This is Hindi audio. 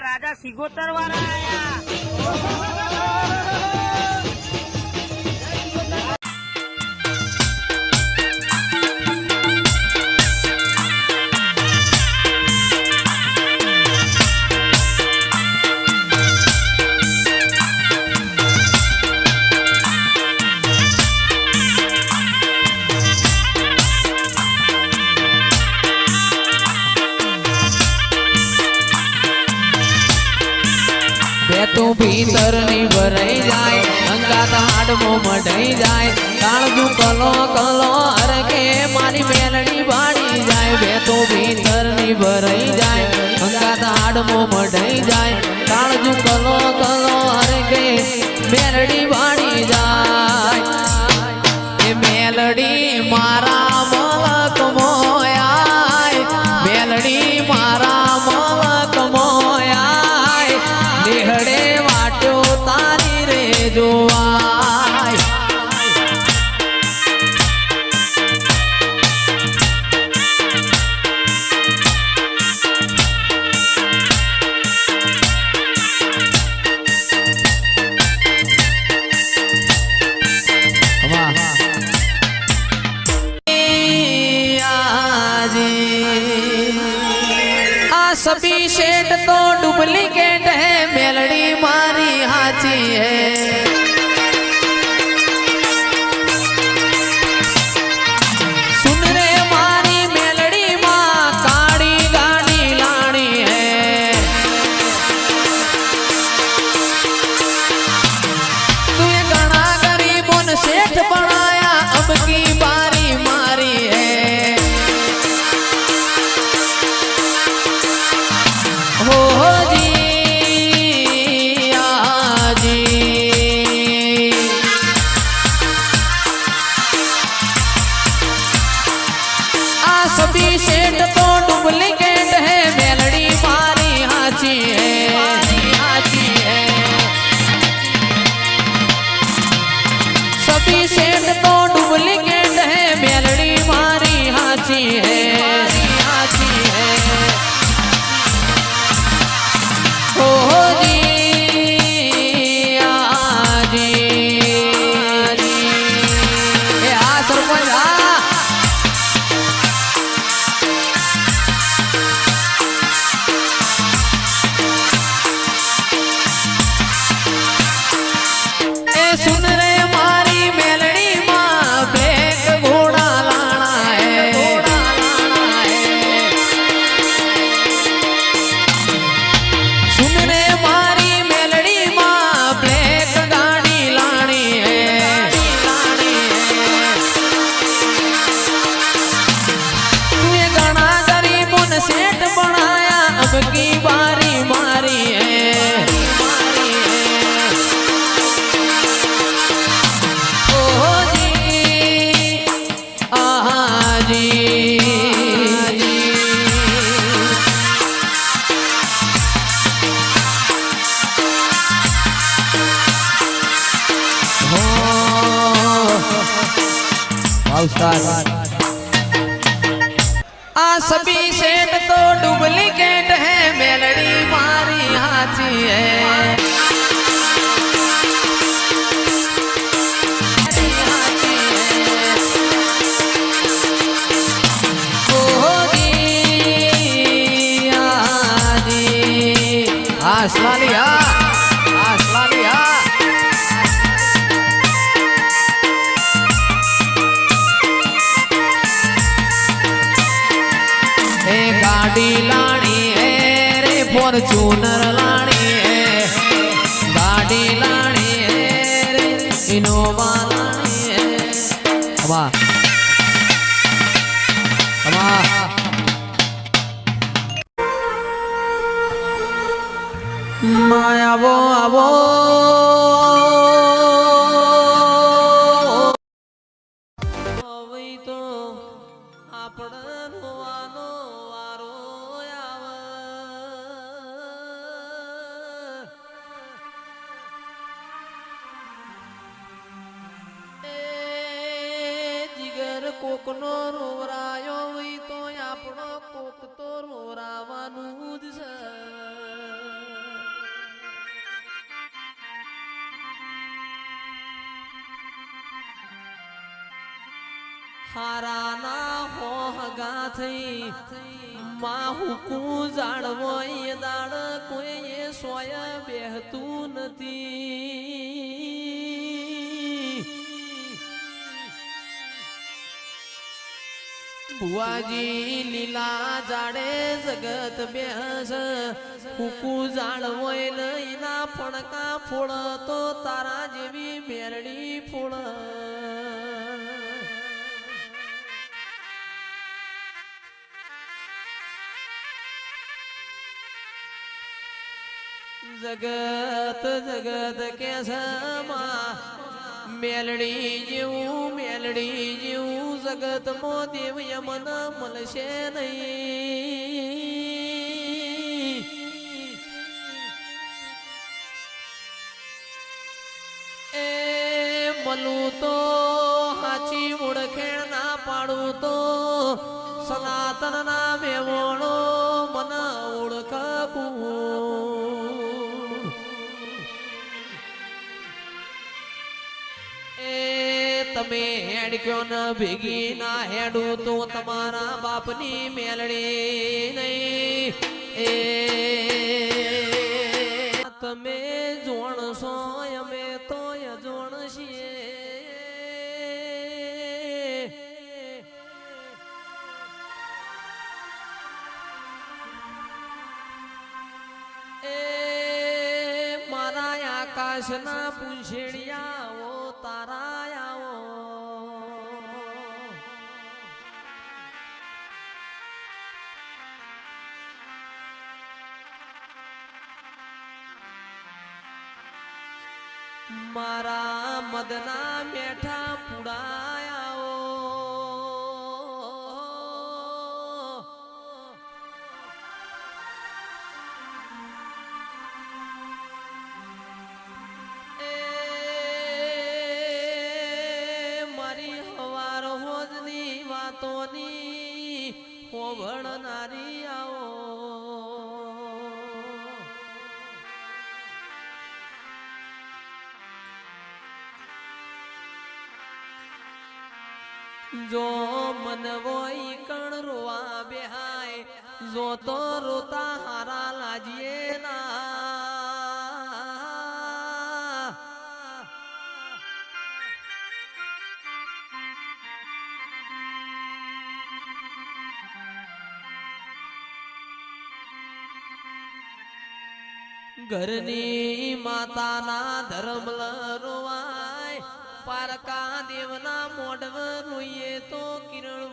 राजा सिगोतर वाला आया। तू भीतर नहीं भराई जाए अंगात हाडमो मढ़ाई जाए काळजू कलो कलो हर के मारी मेलड़ी बाड़ी जाए बे तू भीतर नहीं भराई जाए अंगात हाडमो मढ़ाई जाए काळजू कलो कलो हर के मेलड़ी बाड़ी जाए ए मेलड़ी मारा मलक मोया मेलड़ी मारा मलक मोया निहड़े वाटो तारी रे जोवाय सभी शेड तो डुप्लीकेट है मेलड़ी मारी हाची है सुन रे मारी मेलड़ी माँ काड़ी गाड़ी लानी है तू ये गणा गरीबों ने सेठ बनाया अब की बारी मारी है सभी सेठ तो डुप्लीकेट है मेलड़ी मारी हाची है सभी सेठ तो डुप्लीकेट है मेलड़ी मारी हाची है ओ जी आजी आ सरपंच सुन रे मारी मेलड़ी माँ ब्लैक घोड़ा लाना है सुन रे मारी मेलड़ी माँ ब्लैक गाड़ी लानी है तू ये गाना गरीबों ने सेठ बनाया अब की बारी मारी है आ सभी सेठ तो डुप्लीकेट है मेलड़ी मारी हाची है आसलालिया गाड़ी लानी है रे फॉर्च्यूनर लानी है गाड़ी लानी है रे इनोवा लानी है माया वो आवो तो आपड़ा वारो जिगर कोकनो रोवरायो तो आपणो कोक तो रोवरावानुं ज छे। હારાના હો હગા થઈ માં હુકું જાળવો એ દાડ કોઈ સોય બેહતું નથી. ભુવાજી લીલા જાડે જગત બેસ હુકું જાળવો લઈના ફણકા ફોડ તો તારા જેવી મેરડી ફોડ. જગત જગત કે મેલડી જેવું જગત મો દેવ યમન મળશે નહીં. એ મળું તો હાચી ઓળખેણ ના પાડું તો સનાતન ના મેવણો મન ઓળખવું. તમે હેડ ક્યો ન ભેગી ના હેડું તો તમારા બાપની મેલડી નહીં. એ તમે જોણશો અમે તો જોણ છીએ. એ મારા આકાશના પૂંછેડિયાઓ તારા આવો. મારા મદના મેઠા પુડાયાઓ. એ મારી હવાર હોજની વાતોની હોવળનારી આવો. જો મન વોઈ કણ રોવા બેહાય જો તો રોતા હારા લાજીએ ના. ઘરની માતાના ધર્મ રોવાય પારકા દેવના મોઢવ રોઈએ તો કિરણ